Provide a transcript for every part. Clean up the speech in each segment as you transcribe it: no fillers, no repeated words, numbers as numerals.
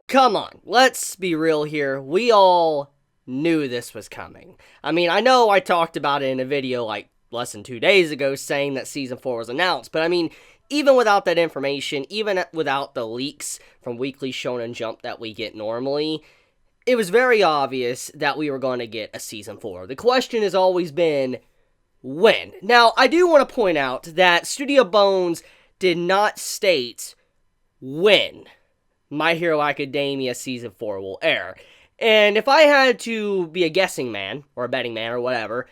Come on, let's be real here. We all knew this was coming. I mean, I know I talked about it in a video like less than 2 days ago saying that Season 4 was announced, but I mean, even without that information, even without the leaks from Weekly Shonen Jump that we get normally, it was very obvious that we were going to get a Season 4. The question has always been, when? Now, I do want to point out that Studio Bones did not state when My Hero Academia Season 4 will air. And if I had to be a guessing man, or a betting man, or whatever,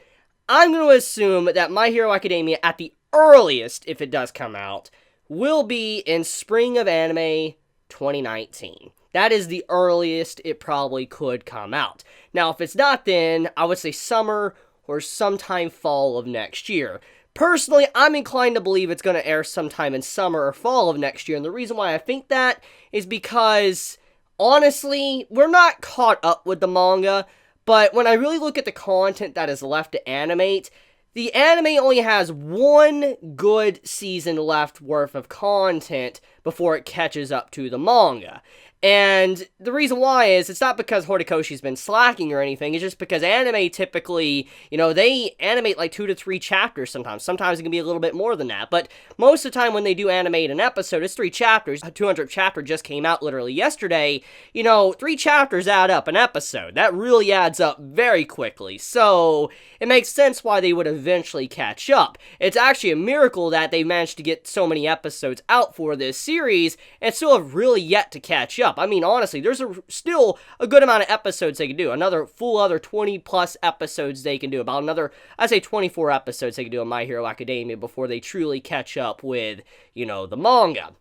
I'm going to assume that My Hero Academia, at the earliest, if it does come out, will be in spring of anime 2019. That is the earliest it probably could come out. Now, if it's not then, I would say summer or sometime fall of next year. Personally, I'm inclined to believe it's going to air sometime in summer or fall of next year, and the reason why I think that is because, honestly, we're not caught up with the manga, but when I really look at the content that is left to animate, the anime only has one good season left worth of content before it catches up to the manga. And the reason why is, it's not because Horikoshi's been slacking or anything, it's just because anime typically, they animate like 2 to 3 chapters sometimes. Sometimes it can be a little bit more than that, but most of the time when they do animate an episode, it's 3 chapters. A 200th chapter just came out literally yesterday. 3 chapters add up an episode. That really adds up very quickly, so it makes sense why they would eventually catch up. It's actually a miracle that they managed to get so many episodes out for this series, and still have really yet to catch up. I mean, honestly, there's still a good amount of episodes they can do. Another 20 plus episodes they can do. About another, I'd say 24 episodes they can do in My Hero Academia before they truly catch up with, the manga.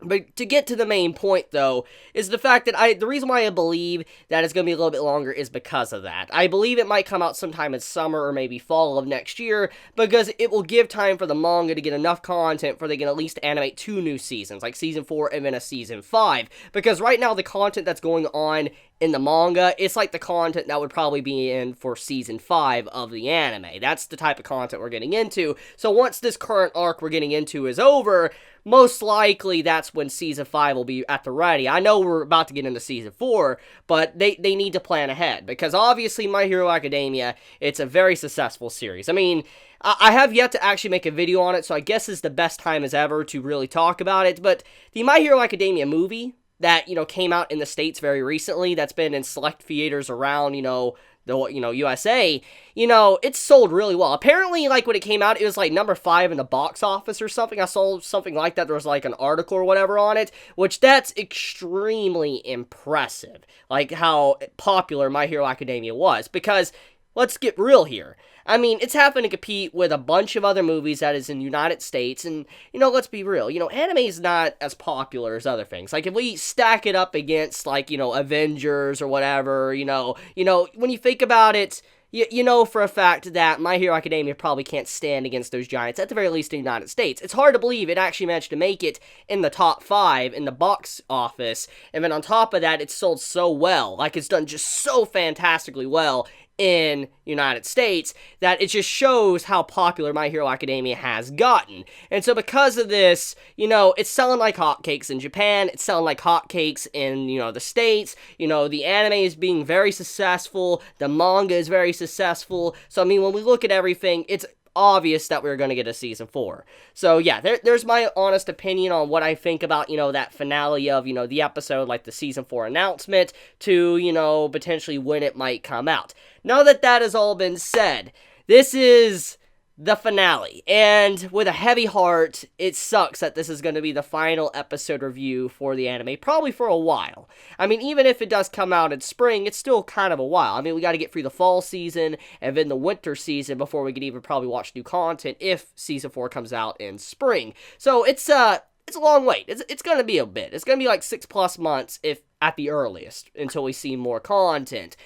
But to get to the main point, though, is the fact that the reason why I believe that it's going to be a little bit longer is because of that. I believe it might come out sometime in summer or maybe fall of next year, because it will give time for the manga to get enough content for they can at least animate 2 new seasons, like Season 4 and then a Season 5. Because right now, the content that's going on in the manga, it's like the content that would probably be in for Season 5 of the anime. That's the type of content we're getting into. So once this current arc we're getting into is over, most likely that's when Season 5 will be at the ready. I know we're about to get into Season 4, but they need to plan ahead, because obviously My Hero Academia, it's a very successful series. I mean, I have yet to actually make a video on it, so I guess it's the best time as ever to really talk about it, but the My Hero Academia movie that, came out in the States very recently, that's been in select theaters around, the USA, it's sold really well. Apparently, like, when it came out, it was, like, number 5 in the box office or something. I saw something like that. There was, like, an article or whatever on it, which that's extremely impressive, like, how popular My Hero Academia was, because let's get real here. I mean, it's having to compete with a bunch of other movies that is in the United States, and, let's be real, anime is not as popular as other things. Like, if we stack it up against, like, Avengers or whatever, when you think about it, you know for a fact that My Hero Academia probably can't stand against those giants, at the very least in the United States. It's hard to believe it actually managed to make it in the top 5 in the box office, and then on top of that, it's sold so well. Like, it's done just so fantastically well in United States, that it just shows how popular My Hero Academia has gotten. And so because of this, it's selling like hotcakes in Japan, it's selling like hotcakes in, the States, the anime is being very successful, the manga is very successful, so I mean, when we look at everything, it's obvious that we're going to get a Season 4. So yeah, there's my honest opinion on what I think about, that finale of, the episode, like the Season 4 announcement, to, potentially when it might come out. Now that that has all been said, this is the finale, and with a heavy heart, it sucks that this is going to be the final episode review for the anime, probably for a while. I mean, even if it does come out in spring, it's still kind of a while. I mean, we got to get through the fall season, and then the winter season before we can even probably watch new content if Season 4 comes out in spring. So it's a long wait. It's going to be a bit. It's going to be like 6+ months, if at the earliest, until we see more content.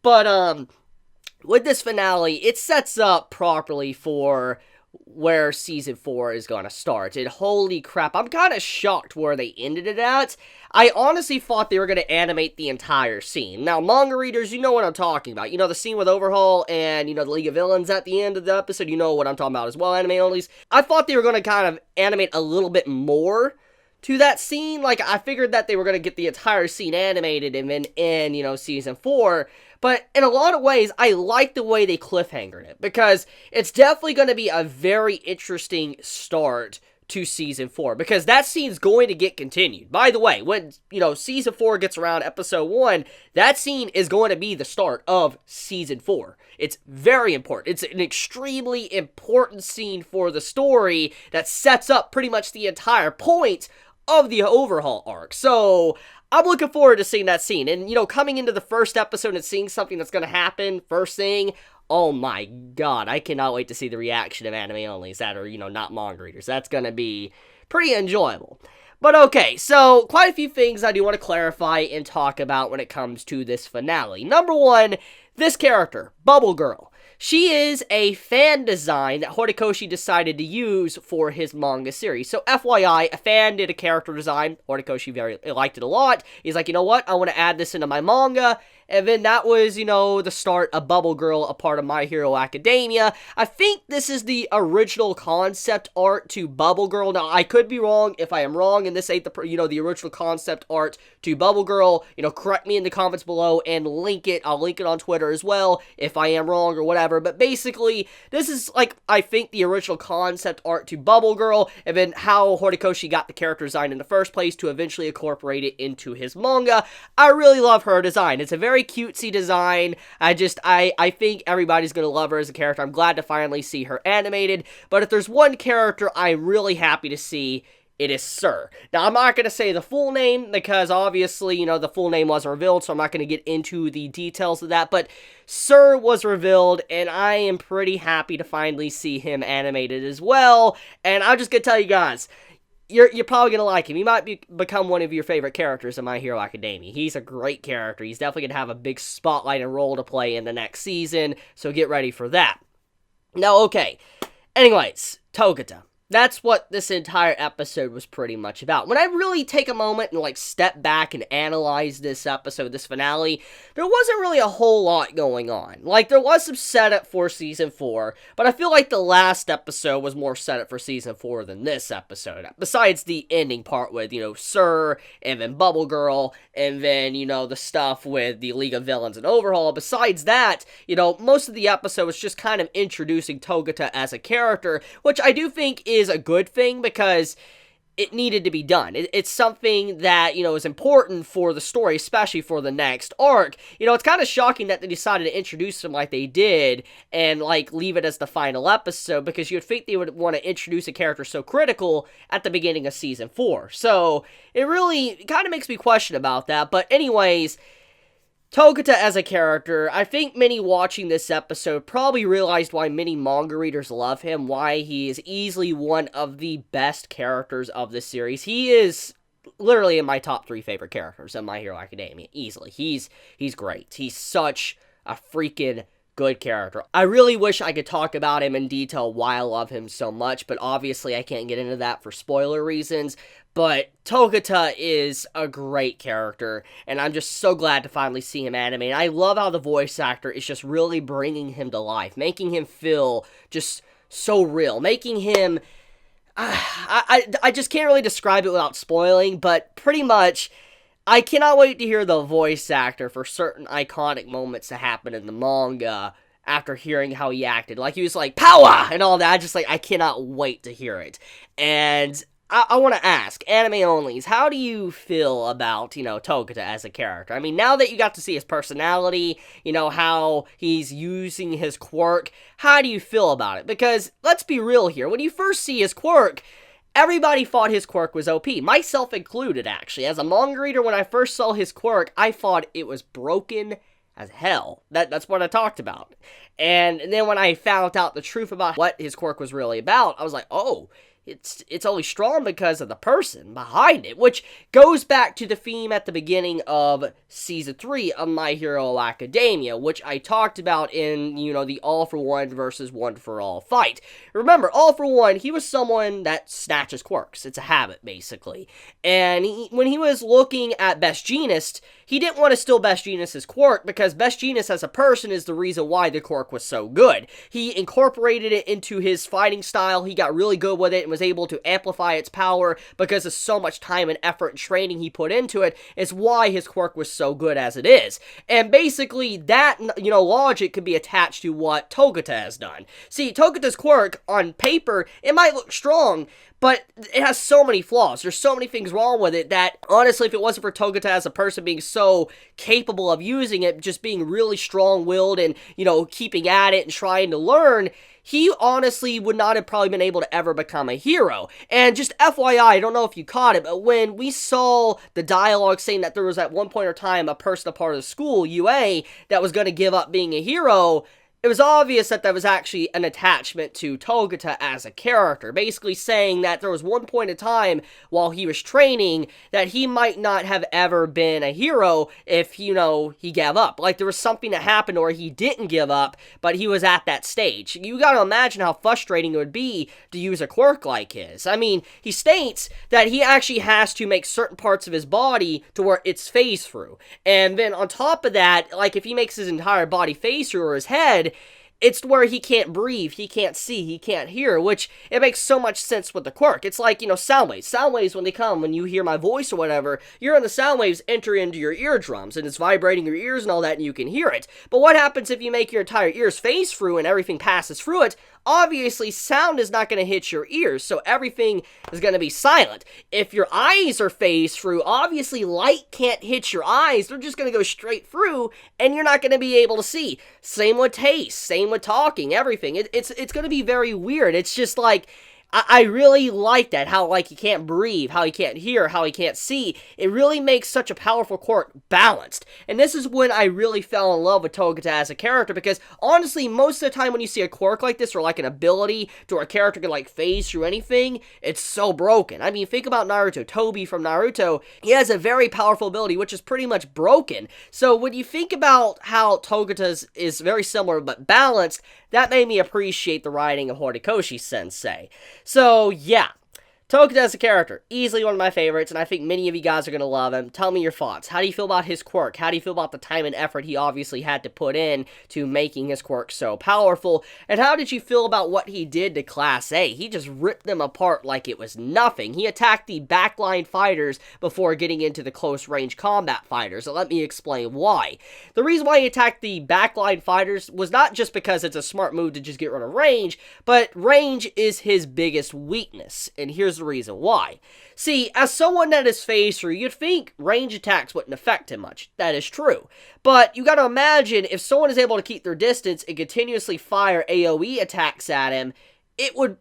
But, with this finale, it sets up properly for where Season 4 is going to start. And holy crap, I'm kind of shocked where they ended it at. I honestly thought they were going to animate the entire scene. Now, manga readers, you know what I'm talking about. The scene with Overhaul and, the League of Villains at the end of the episode, you know what I'm talking about as well, anime onlys. I thought they were going to kind of animate a little bit more to that scene. Like, I figured that they were going to get the entire scene animated and then in, season 4. But in a lot of ways, I like the way they cliffhangered it, because it's definitely going to be a very interesting start to season 4, because that scene's going to get continued. By the way, when, season 4 gets around, episode 1, that scene is going to be the start of season 4. It's very important. It's an extremely important scene for the story that sets up pretty much the entire point of the overhaul arc. So I'm looking forward to seeing that scene. And, coming into the first episode and seeing something that's going to happen first thing, oh my god, I cannot wait to see the reaction of anime onlys that are, not manga readers. That's going to be pretty enjoyable. But okay, so quite a few things I do want to clarify and talk about when it comes to this finale. Number one, this character, Bubble Girl. She is a fan design that Horikoshi decided to use for his manga series. So FYI, a fan did a character design. Horikoshi liked it a lot. He's like, you know what? I want to add this into my manga. And then that was, the start of Bubble Girl, a part of My Hero Academia. I think this is the original concept art to Bubble Girl. Now, I could be wrong. If I am wrong and this ain't the original concept art to Bubble Girl, correct me in the comments below and link it. I'll link it on Twitter as well if I am wrong or whatever. But basically, this is, I think the original concept art to Bubble Girl, and then how Horikoshi got the character design in the first place to eventually incorporate it into his manga. I really love her design. It's a very cutesy design. I think everybody's gonna love her as a character. I'm glad to finally see her animated. But if there's one character I'm really happy to see, it is Sir. Now, I'm not going to say the full name, because obviously, the full name wasn't revealed, so I'm not going to get into the details of that, but Sir was revealed, and I am pretty happy to finally see him animated as well, and I'm just going to tell you guys, you're probably going to like him. He might become one of your favorite characters in My Hero Academia. He's a great character. He's definitely going to have a big spotlight and role to play in the next season, so get ready for that. Now, okay, anyways, Togata. That's what this entire episode was pretty much about. When I really take a moment and, step back and analyze this episode, this finale, there wasn't really a whole lot going on. There was some setup for Season 4, but I feel like the last episode was more setup for Season 4 than this episode. Besides the ending part with, Sir, and then Bubble Girl, and then, the stuff with the League of Villains and Overhaul. Besides that, most of the episode was just kind of introducing Togata as a character, which I do think is a good thing, because it needed to be done. It's something that, is important for the story, especially for the next arc. It's kind of shocking that they decided to introduce him like they did and, leave it as the final episode, because you'd think they would want to introduce a character so critical at the beginning of Season 4. So, it really kind of makes me question about that. But anyways, Togata as a character, I think many watching this episode probably realized why many manga readers love him, why he is easily one of the best characters of this series. He is literally in my top 3 favorite characters in My Hero Academia, easily. He's great. He's such a freaking good character. I really wish I could talk about him in detail why I love him so much, but obviously I can't get into that for spoiler reasons. But Togata is a great character, and I'm just so glad to finally see him animated. I love how the voice actor is just really bringing him to life, making him feel just so real, making him... I just can't really describe it without spoiling, but pretty much, I cannot wait to hear the voice actor for certain iconic moments that happen in the manga after hearing how he acted. He was like, "Power!" and all that. I cannot wait to hear it. And I want to ask, anime onlys, how do you feel about, Togata as a character? I mean, now that you got to see his personality, how he's using his quirk, how do you feel about it? Because, let's be real here, when you first see his quirk, everybody thought his quirk was OP, myself included, actually. As a manga reader, when I first saw his quirk, I thought it was broken as hell. That's what I talked about. And then when I found out the truth about what his quirk was really about, I was like, oh, it's only strong because of the person behind it, which goes back to the theme at the beginning of Season 3 of My Hero Academia, which I talked about in, the All for One versus One for All fight. Remember, All for One, he was someone that snatches quirks. It's a habit, basically. And when he was looking at Best Jeanist, he didn't want to steal Best Jeanist's quirk because Best Jeanist as a person is the reason why the quirk was so good. He incorporated it into his fighting style, he got really good with it and was able to amplify its power because of so much time and effort and training he put into it. Is why his quirk was so good as it is. And basically that, logic could be attached to what Togata has done. See, Togata's quirk, on paper, it might look strong, but it has so many flaws. There's so many things wrong with it that, honestly, if it wasn't for Togata as a person being so capable of using it, just being really strong-willed and, keeping at it and trying to learn, he honestly would not have probably been able to ever become a hero. And just FYI, I don't know if you caught it, but when we saw the dialogue saying that there was at one point in time a person, a part of the school, UA, that was going to give up being a hero, it was obvious that was actually an attachment to Togata as a character, basically saying that there was one point in time while he was training that he might not have ever been a hero if, he gave up. Like, there was something that happened where he didn't give up, but he was at that stage. You gotta imagine how frustrating it would be to use a quirk like his. I mean, he states that he actually has to make certain parts of his body to where it's phase through. And then on top of that, like, if he makes his entire body phase through or his head, it's where he can't breathe, he can't see, he can't hear, which it makes so much sense with the quirk. It's like, sound waves. Sound waves, when they come, when you hear my voice or whatever, you're in the sound waves enter into your eardrums, and it's vibrating your ears and all that, and you can hear it. But what happens if you make your entire ears phase through and everything passes through it? Obviously, sound is not going to hit your ears, so everything is going to be silent. If your eyes are phased through, obviously light can't hit your eyes. They're just going to go straight through, and you're not going to be able to see. Same with taste, same with talking, everything. It's going to be very weird. It's just like, I really like that, how, he can't breathe, how he can't hear, how he can't see. It really makes such a powerful quirk balanced. And this is when I really fell in love with Togata as a character, because, honestly, most of the time when you see a quirk like this, or, an ability to where a character can, phase through anything, it's so broken. I mean, think about Naruto. Tobi from Naruto, he has a very powerful ability, which is pretty much broken. So, when you think about how Togata's is very similar but balanced, that made me appreciate the writing of Horikoshi Sensei. So, yeah. Togata as a character, easily one of my favorites, and I think many of you guys are going to love him. Tell me your thoughts. How do you feel about his quirk? How do you feel about the time and effort he obviously had to put in to making his quirk so powerful? And how did you feel about what he did to Class A? He just ripped them apart like it was nothing. He attacked the backline fighters before getting into the close-range combat fighters, and let me explain why. The reason why he attacked the backline fighters was not just because it's a smart move to just get rid of range, but range is his biggest weakness, and here's the reason why. See, as someone that is phased through, you'd think range attacks wouldn't affect him much. That is true. But you gotta imagine, if someone is able to keep their distance and continuously fire AoE attacks at him, it would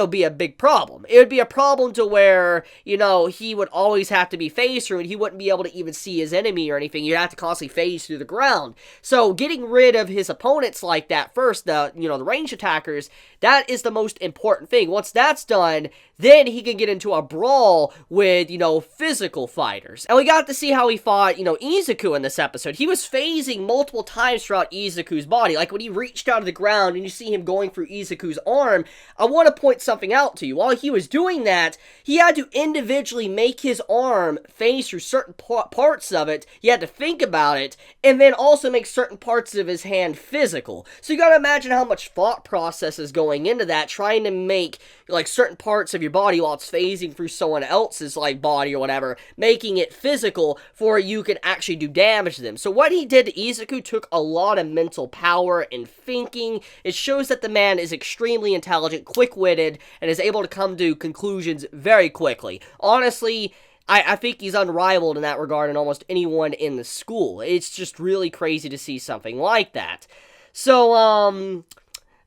be a big problem. It would be a problem to where, he would always have to be phased through and he wouldn't be able to even see his enemy or anything. You'd have to constantly phase through the ground. So getting rid of his opponents like that first, the range attackers, that is the most important thing. Once that's done, then he can get into a brawl with, physical fighters. And we got to see how he fought, Izuku in this episode. He was phasing multiple times throughout Izuku's body. Like when he reached out of the ground and you see him going through Izuku's arm, I want to point something out to you. While he was doing that, he had to individually make his arm phase through certain parts of it. He had to think about it, and then also make certain parts of his hand physical. So you gotta imagine how much thought process is going into that, trying to make, certain parts of your body while it's phasing through someone else's, body or whatever, making it physical for you can actually do damage to them. So what he did to Izuku took a lot of mental power and thinking. It shows that the man is extremely intelligent, quick-witted, and is able to come to conclusions very quickly. Honestly, I think he's unrivaled in that regard in almost anyone in the school. It's just really crazy to see something like that. So,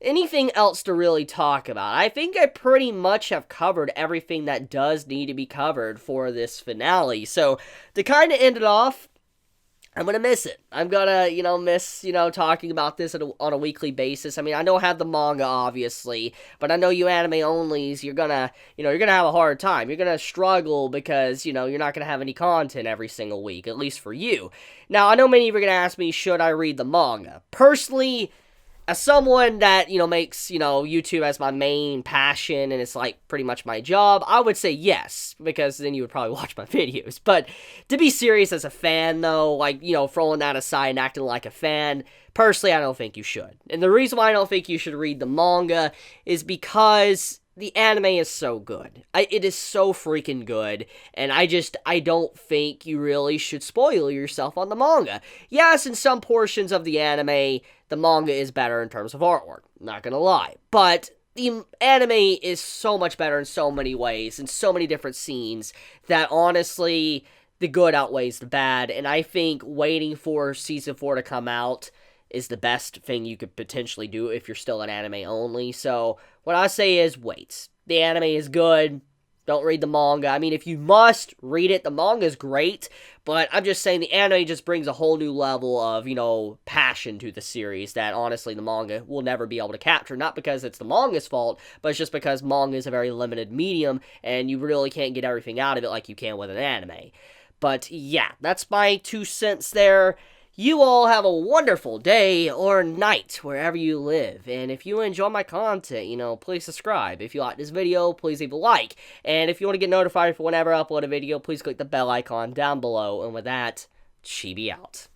anything else to really talk about? I think I pretty much have covered everything that does need to be covered for this finale. So, to kind of end it off, I'm gonna miss it. I'm gonna, miss, talking about this on a weekly basis. I mean, I know I have the manga, obviously, but I know you anime-onlys, you're gonna have a hard time. You're gonna struggle because, you're not gonna have any content every single week, at least for you. Now, I know many of you are gonna ask me, should I read the manga? Personally, as someone that, makes, YouTube as my main passion and it's like pretty much my job, I would say yes, because then you would probably watch my videos. But to be serious as a fan, though, like, throwing that aside and acting like a fan, personally, I don't think you should. And the reason why I don't think you should read the manga is because the anime is so good. It is so freaking good, and I don't think you really should spoil yourself on the manga. Yes, in some portions of the anime, the manga is better in terms of artwork, not gonna lie, but the anime is so much better in so many ways, in so many different scenes, that honestly, the good outweighs the bad, and I think waiting for Season 4 to come out is the best thing you could potentially do if you're still an anime only. So what I say is wait. The anime is good. Don't read the manga. I mean, if you must read it, the manga is great, but I'm just saying the anime just brings a whole new level of, passion to the series that honestly the manga will never be able to capture. Not because it's the manga's fault, but it's just because manga is a very limited medium and you really can't get everything out of it like you can with an anime. But yeah, that's my 2 cents there. You all have a wonderful day or night wherever you live. And if you enjoy my content, please subscribe. If you like this video, please leave a like. And if you want to get notified for whenever I upload a video, please click the bell icon down below. And with that, Chibi out.